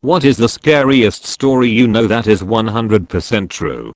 What is the scariest story you know that is 100% true?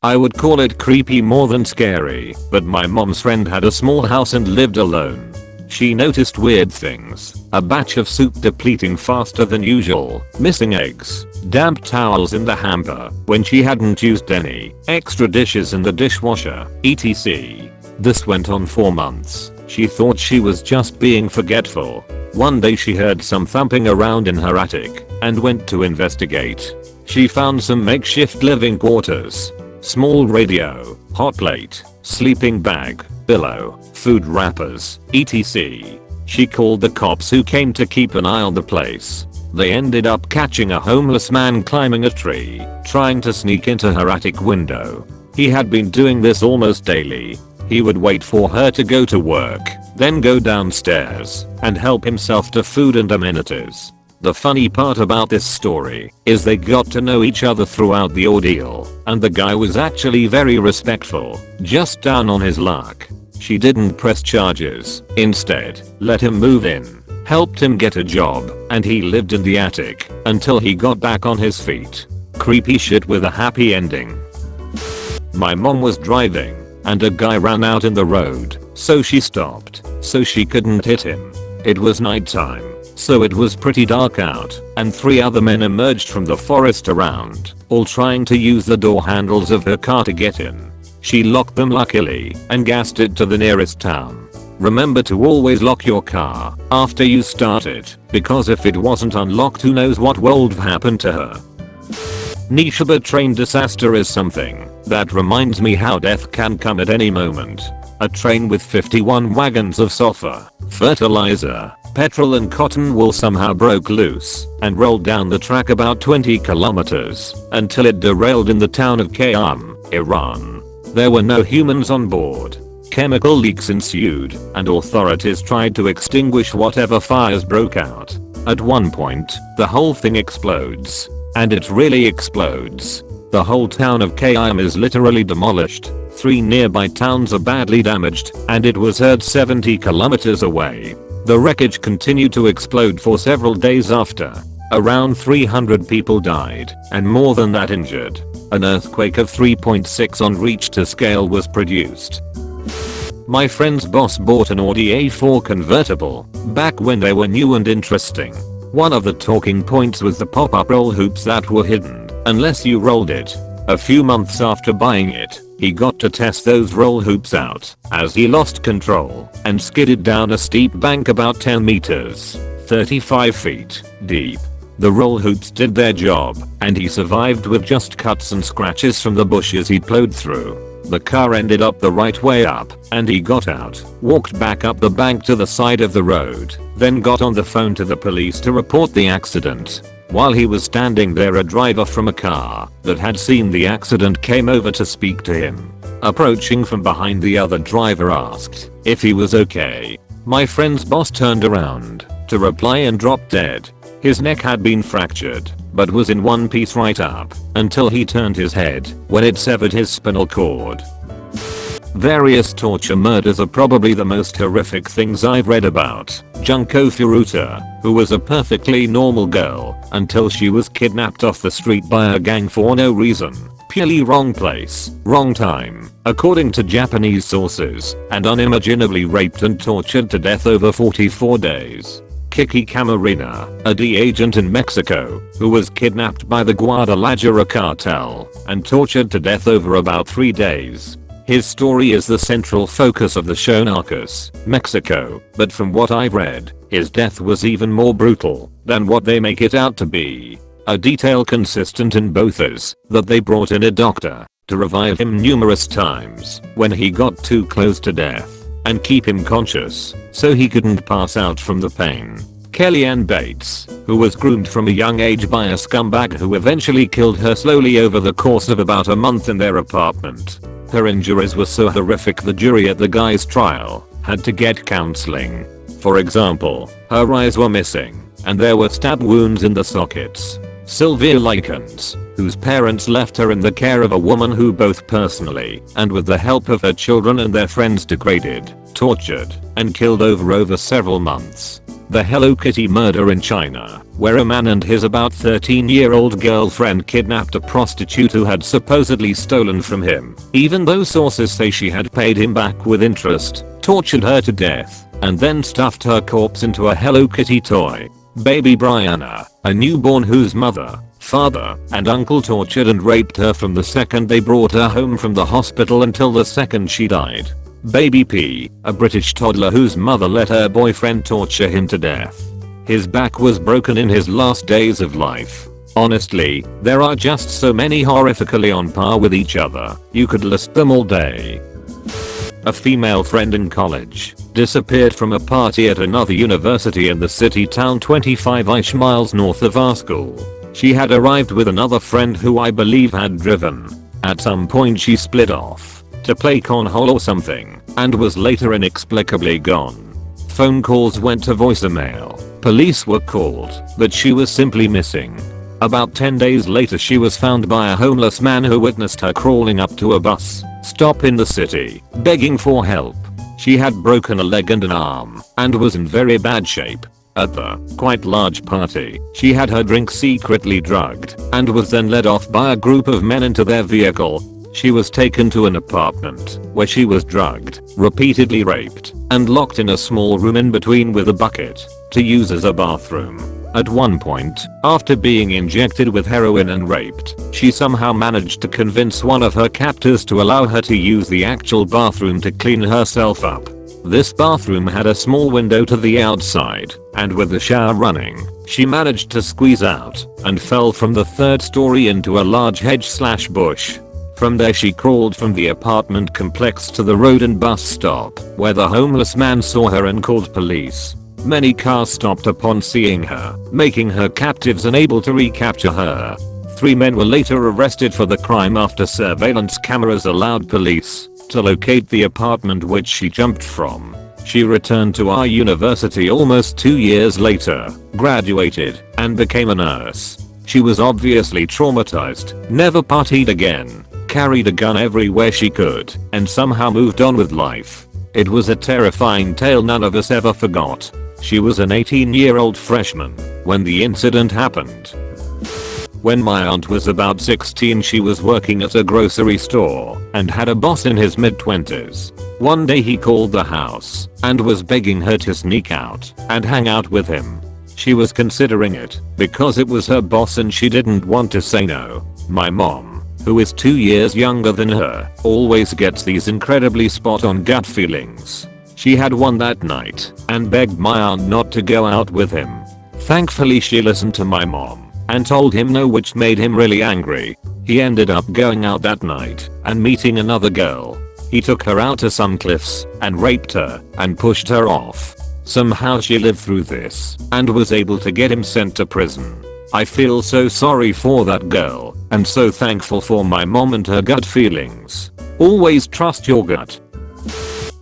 I would call it creepy more than scary, but my mom's friend had a small house and lived alone. She noticed weird things, a batch of soup depleting faster than usual, missing eggs, damp towels in the hamper when she hadn't used any, extra dishes in the dishwasher, etc. This went on for months. She thought she was just being forgetful. One day she heard some thumping around in her attic and went to investigate. She found some makeshift living quarters, small radio, hot plate, sleeping bag, pillow, food wrappers, etc. She called the cops who came to keep an eye on the place. They ended up catching a homeless man climbing a tree, trying to sneak into her attic window. He had been doing this almost daily. He would wait for her to go to work, then go downstairs and help himself to food and amenities. The funny part about this story is they got to know each other throughout the ordeal, and the guy was actually very respectful, just down on his luck. She didn't press charges, instead, let him move in, helped him get a job, and he lived in the attic until he got back on his feet. Creepy shit with a happy ending. My mom was driving, and a guy ran out in the road, so she stopped, so she couldn't hit him. It was nighttime, so it was pretty dark out, and 3 other men emerged from the forest around, all trying to use the door handles of her car to get in. She locked them luckily and gassed it to the nearest town. Remember to always lock your car after you start it, because if it wasn't unlocked, who knows what would have happened to her. Nishiba train disaster is something that reminds me how death can come at any moment. A train with 51 wagons of sulfur, fertilizer, petrol and cotton wool somehow broke loose and rolled down the track about 20 kilometers until it derailed in the town of Qam, Iran. There were no humans on board. Chemical leaks ensued and authorities tried to extinguish whatever fires broke out. At one point, the whole thing explodes. And it really explodes. The whole town of Qam is literally demolished. 3 nearby towns are badly damaged, and it was heard 70 kilometers away. The wreckage continued to explode for several days after. Around 300 people died, and more than that injured. An earthquake of 3.6 on Richter scale was produced. My friend's boss bought an Audi A4 convertible back when they were new and interesting. One of the talking points was the pop-up roll hoops that were hidden unless you rolled it. A few months after buying it, he got to test those roll hoops out as he lost control and skidded down a steep bank about 10 meters, 35 feet, deep. The roll hoops did their job, and he survived with just cuts and scratches from the bushes he plowed through. The car ended up the right way up, and he got out, walked back up the bank to the side of the road, then got on the phone to the police to report the accident. While he was standing there, a driver from a car that had seen the accident came over to speak to him. Approaching from behind, the other driver asked if he was okay. My friend's boss turned around to reply and dropped dead. His neck had been fractured, but was in one piece right up until he turned his head when it severed his spinal cord. Various torture murders are probably the most horrific things I've read about. Junko Furuta, who was a perfectly normal girl until she was kidnapped off the street by a gang for no reason. Purely wrong place, wrong time, according to Japanese sources, and unimaginably raped and tortured to death over 44 days. Kiki Camarena, a D agent in Mexico, who was kidnapped by the Guadalajara cartel and tortured to death over about 3 days. His story is the central focus of the show Narcos, Mexico, but from what I've read, his death was even more brutal than what they make it out to be. A detail consistent in both is that they brought in a doctor to revive him numerous times when he got too close to death and keep him conscious so he couldn't pass out from the pain. Kellyanne Bates, who was groomed from a young age by a scumbag who eventually killed her slowly over the course of about a month in their apartment. Her injuries were so horrific the jury at the guy's trial had to get counseling. For example, her eyes were missing and there were stab wounds in the sockets. Sylvia Likens, whose parents left her in the care of a woman who both personally and with the help of her children and their friends degraded, tortured, and killed over several months. The Hello Kitty murder in China, where a man and his about 13-year-old girlfriend kidnapped a prostitute who had supposedly stolen from him, even though sources say she had paid him back with interest, tortured her to death, and then stuffed her corpse into a Hello Kitty toy. Baby Brianna, a newborn whose mother, father, and uncle tortured and raped her from the second they brought her home from the hospital until the second she died. Baby P, a British toddler whose mother let her boyfriend torture him to death. His back was broken in his last days of life. Honestly, there are just so many horrifically on par with each other, you could list them all day. A female friend in college disappeared from a party at another university in the city town 25-ish miles north of our school. She had arrived with another friend who I believe had driven. At some point she split off to play cornhole or something, and was later inexplicably gone. Phone calls went to voicemail, police were called, but she was simply missing. About 10 days later she was found by a homeless man who witnessed her crawling up to a bus stop in the city, begging for help. She had broken a leg and an arm, and was in very bad shape. At the quite large party, she had her drink secretly drugged, and was then led off by a group of men into their vehicle. She was taken to an apartment, where she was drugged, repeatedly raped, and locked in a small room in between with a bucket, to use as a bathroom. At one point, after being injected with heroin and raped, she somehow managed to convince one of her captors to allow her to use the actual bathroom to clean herself up. This bathroom had a small window to the outside, and with the shower running, she managed to squeeze out, and fell from the 3rd story into a large hedge/bush. From there she crawled from the apartment complex to the road and bus stop, where the homeless man saw her and called police. Many cars stopped upon seeing her, making her captives unable to recapture her. 3 men were later arrested for the crime after surveillance cameras allowed police to locate the apartment which she jumped from. She returned to our university almost 2 years later, graduated, and became a nurse. She was obviously traumatized, never partied again, carried a gun everywhere she could, and somehow moved on with life. It was a terrifying tale none of us ever forgot. She was an 18-year-old freshman when the incident happened. When my aunt was about 16 she was working at a grocery store and had a boss in his mid-20s. One day he called the house and was begging her to sneak out and hang out with him. She was considering it because it was her boss and she didn't want to say no. My mom, who is 2 years younger than her, always gets these incredibly spot-on gut feelings. She had one that night and begged my aunt not to go out with him. Thankfully she listened to my mom and told him no, which made him really angry. He ended up going out that night and meeting another girl. He took her out to some cliffs and raped her and pushed her off. Somehow she lived through this and was able to get him sent to prison. I feel so sorry for that girl and so thankful for my mom and her gut feelings. Always trust your gut.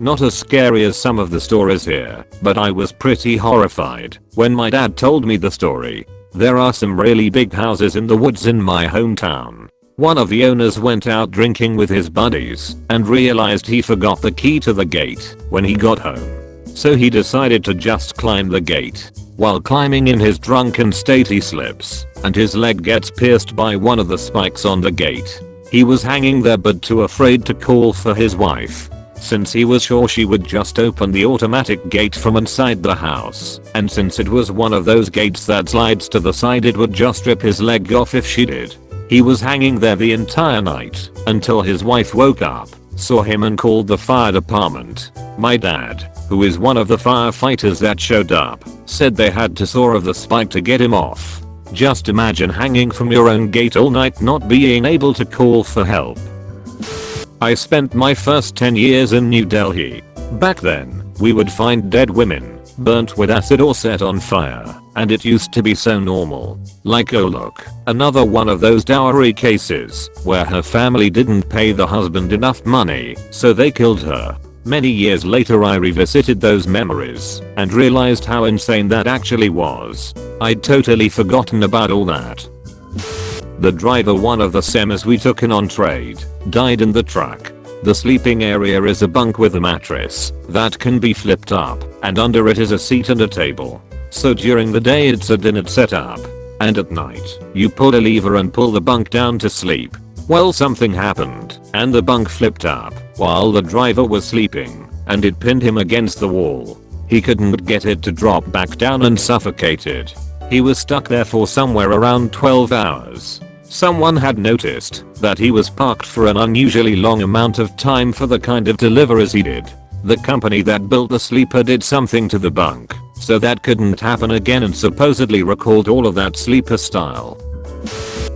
Not as scary as some of the stories here, but I was pretty horrified when my dad told me the story. There are some really big houses in the woods in my hometown. One of the owners went out drinking with his buddies and realized he forgot the key to the gate when he got home. So he decided to just climb the gate. While climbing in his drunken state he slips and his leg gets pierced by one of the spikes on the gate. He was hanging there but too afraid to call for his wife, since he was sure she would just open the automatic gate from inside the house, and since it was one of those gates that slides to the side it would just rip his leg off if she did. He was hanging there the entire night until his wife woke up, saw him and called the fire department. My dad, who is one of the firefighters that showed up, said they had to saw off the spike to get him off. Just imagine hanging from your own gate all night not being able to call for help. I spent my first 10 years in New Delhi. Back then, we would find dead women, burnt with acid or set on fire, and it used to be so normal. Like, oh look, another one of those dowry cases, where her family didn't pay the husband enough money, so they killed her. Many years later I revisited those memories, and realized how insane that actually was. I'd totally forgotten about all that. The driver, one of the semis we took in on trade, died in the truck. The sleeping area is a bunk with a mattress that can be flipped up, and under it is a seat and a table. So during the day it's a dinner setup. And at night, you pull a lever and pull the bunk down to sleep. Well, something happened, and the bunk flipped up while the driver was sleeping, and it pinned him against the wall. He couldn't get it to drop back down and suffocated. He was stuck there for somewhere around 12 hours. Someone had noticed that he was parked for an unusually long amount of time for the kind of deliveries he did. The company that built the sleeper did something to the bunk, so that couldn't happen again, and supposedly recalled all of that sleeper style.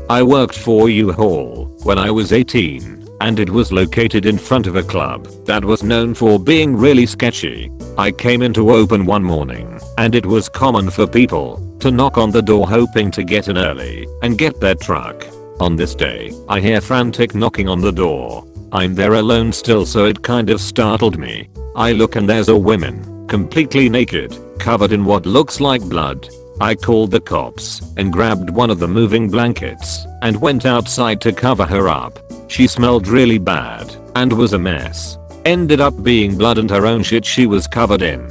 I worked for U-Haul when I was 18, and it was located in front of a club that was known for being really sketchy. I came in to open one morning, and it was common for people to knock on the door hoping to get in early and get their truck. On this day, I hear frantic knocking on the door. I'm there alone still, so it kind of startled me. I look and there's a woman, completely naked, covered in what looks like blood. I called the cops and grabbed one of the moving blankets and went outside to cover her up. She smelled really bad and was a mess. Ended up being blood and her own shit she was covered in.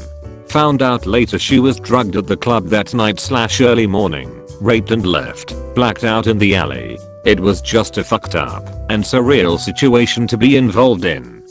Found out later she was drugged at the club that night/early morning, raped and left, blacked out in the alley. It was just a fucked up and surreal situation to be involved in.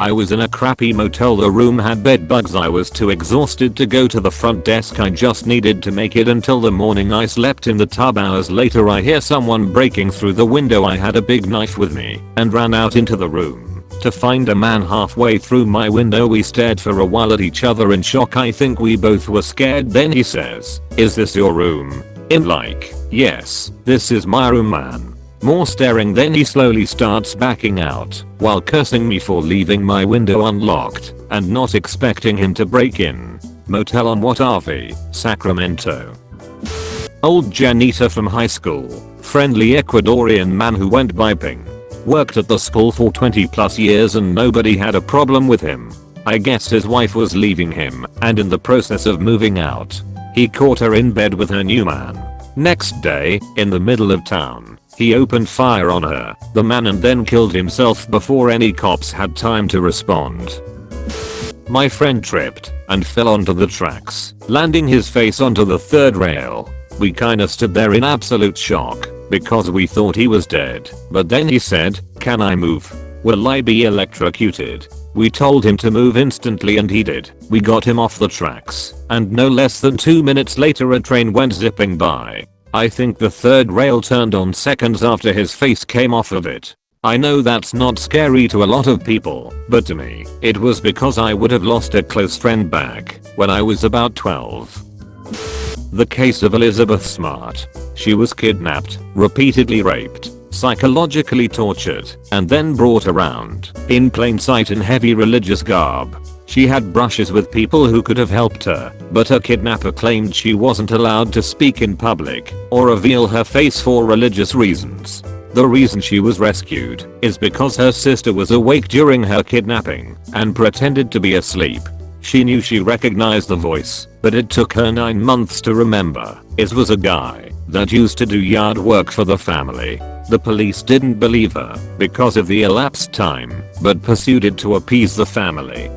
I was in a crappy motel. The room had bed bugs. I was too exhausted to go to the front desk. I just needed to make it until the morning. I slept in the tub. Hours later I hear someone breaking through the window. I had a big knife with me and ran out into the room to find a man halfway through my window. We stared for a while at each other in shock. I think we both were scared. Then he says, "Is this your room?" I'm like, "Yes, this is my room, man." More staring, then he slowly starts backing out while cursing me for leaving my window unlocked and not expecting him to break in. Motel on what are we? Sacramento. Old janitor from high school, friendly Ecuadorian man who went vaping. Worked at the school for 20 plus years and nobody had a problem with him. I guess his wife was leaving him, and in the process of moving out, he caught her in bed with her new man. Next day, in the middle of town, he opened fire on her, the man, and then killed himself before any cops had time to respond. My friend tripped and fell onto the tracks, landing his face onto the third rail. We kinda stood there in absolute shock because we thought he was dead, but then he said, "Can I move? Will I be electrocuted?" We told him to move instantly and he did. We got him off the tracks, and no less than 2 minutes later a train went zipping by. I think the third rail turned on seconds after his face came off of it. I know that's not scary to a lot of people, but to me, it was because I would have lost a close friend back when I was about 12. The case of Elizabeth Smart. She was kidnapped, repeatedly raped, psychologically tortured, and then brought around in plain sight in heavy religious garb. She had brushes with people who could have helped her, but her kidnapper claimed she wasn't allowed to speak in public or reveal her face for religious reasons. The reason she was rescued is because her sister was awake during her kidnapping and pretended to be asleep. She knew she recognized the voice, but it took her 9 months to remember. It was a guy that used to do yard work for the family. The police didn't believe her because of the elapsed time, but pursued it to appease the family.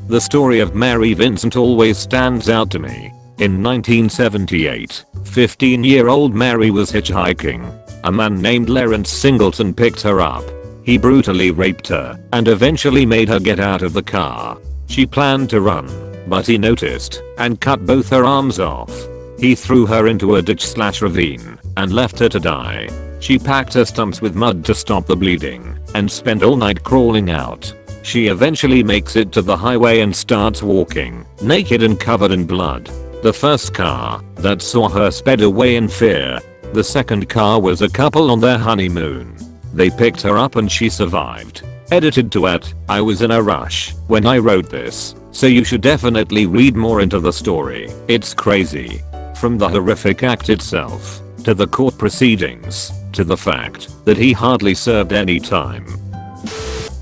The story of Mary Vincent always stands out to me. In 1978, 15-year-old Mary was hitchhiking. A man named Lawrence Singleton picked her up. He brutally raped her and eventually made her get out of the car. She planned to run, but he noticed and cut both her arms off. He threw her into a ditch/ravine and left her to die. She packed her stumps with mud to stop the bleeding and spent all night crawling out. She eventually makes it to the highway and starts walking, naked and covered in blood. The first car that saw her sped away in fear. The second car was a couple on their honeymoon. They picked her up and she survived. Edited to @ I was in a rush when I wrote this, so you should definitely read more into the story. It's crazy. From the horrific act itself, to the court proceedings, to the fact that he hardly served any time.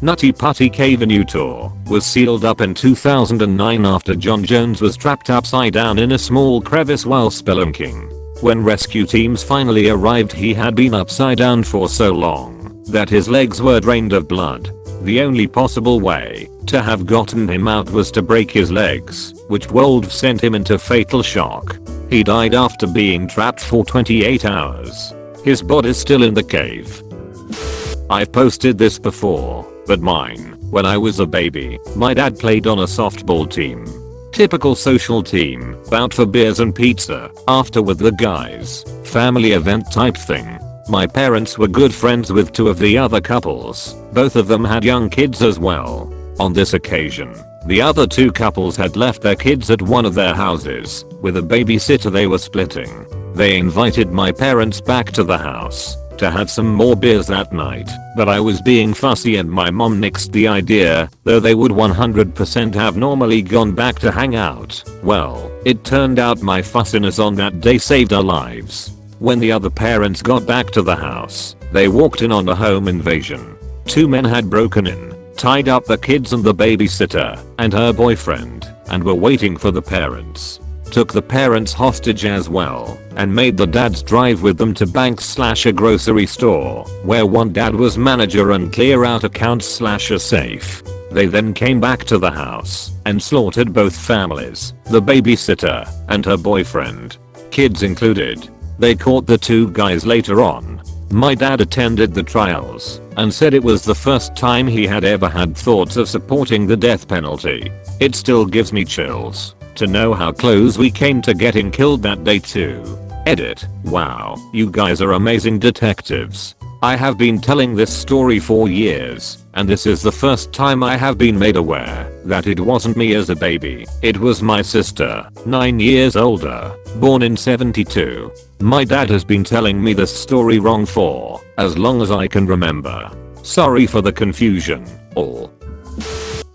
Nutty Putty Cave in Utah was sealed up in 2009 after John Jones was trapped upside down in a small crevice while spelunking. When rescue teams finally arrived, he had been upside down for so long that his legs were drained of blood. The only possible way to have gotten him out was to break his legs, which would sent him into fatal shock. He died after being trapped for 28 hours. His body's still in the cave. I've posted this before, but mine. When I was a baby, my dad played on a softball team. Typical social team, out for beers and pizza, after with the guys, family event type thing. My parents were good friends with two of the other couples, both of them had young kids as well. On this occasion, the other two couples had left their kids at one of their houses, with a babysitter they were splitting. They invited my parents back to the house to have some more beers that night, but I was being fussy and my mom nixed the idea, though they would 100% have normally gone back to hang out. Well, it turned out my fussiness on that day saved our lives. When the other parents got back to the house, they walked in on a home invasion. Two men had broken in, tied up the kids and the babysitter and her boyfriend, and were waiting for the parents. Took the parents hostage as well, and made the dads drive with them to bank/a grocery store, where one dad was manager and clear out accounts/a safe. They then came back to the house and slaughtered both families, the babysitter and her boyfriend, kids included. They caught the two guys later on. My dad attended the trials and said it was the first time he had ever had thoughts of supporting the death penalty. It still gives me chills to know how close we came to getting killed that day too. Edit. Wow, you guys are amazing detectives. I have been telling this story for years, and this is the first time I have been made aware that it wasn't me as a baby. It was my sister, 9 years older, born in 72. My dad has been telling me this story wrong for as long as I can remember. Sorry for the confusion, all.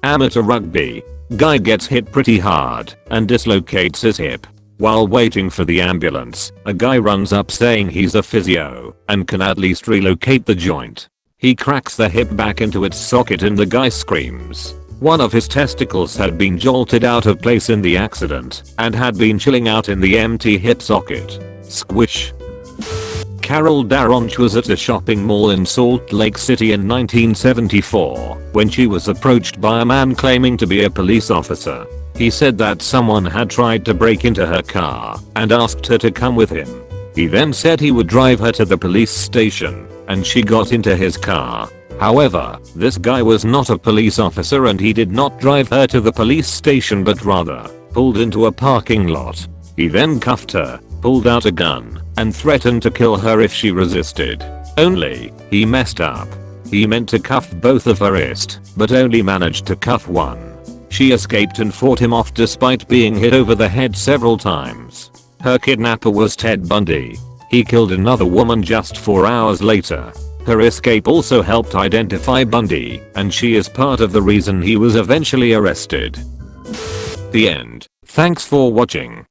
Amateur rugby. Guy gets hit pretty hard and dislocates his hip. While waiting for the ambulance, a guy runs up saying he's a physio and can at least relocate the joint. He cracks the hip back into its socket and the guy screams. One of his testicles had been jolted out of place in the accident and had been chilling out in the empty hip socket. Squish. Carol Daronch was at a shopping mall in Salt Lake City in 1974 when she was approached by a man claiming to be a police officer. He said that someone had tried to break into her car and asked her to come with him. He then said he would drive her to the police station, and she got into his car. However, this guy was not a police officer and he did not drive her to the police station but rather pulled into a parking lot. He then cuffed her, pulled out a gun, and threatened to kill her if she resisted. Only, he messed up. He meant to cuff both of her wrists, but only managed to cuff one. She escaped and fought him off despite being hit over the head several times. Her kidnapper was Ted Bundy. He killed another woman just 4 hours later. Her escape also helped identify Bundy, and she is part of the reason he was eventually arrested. The end. Thanks for watching.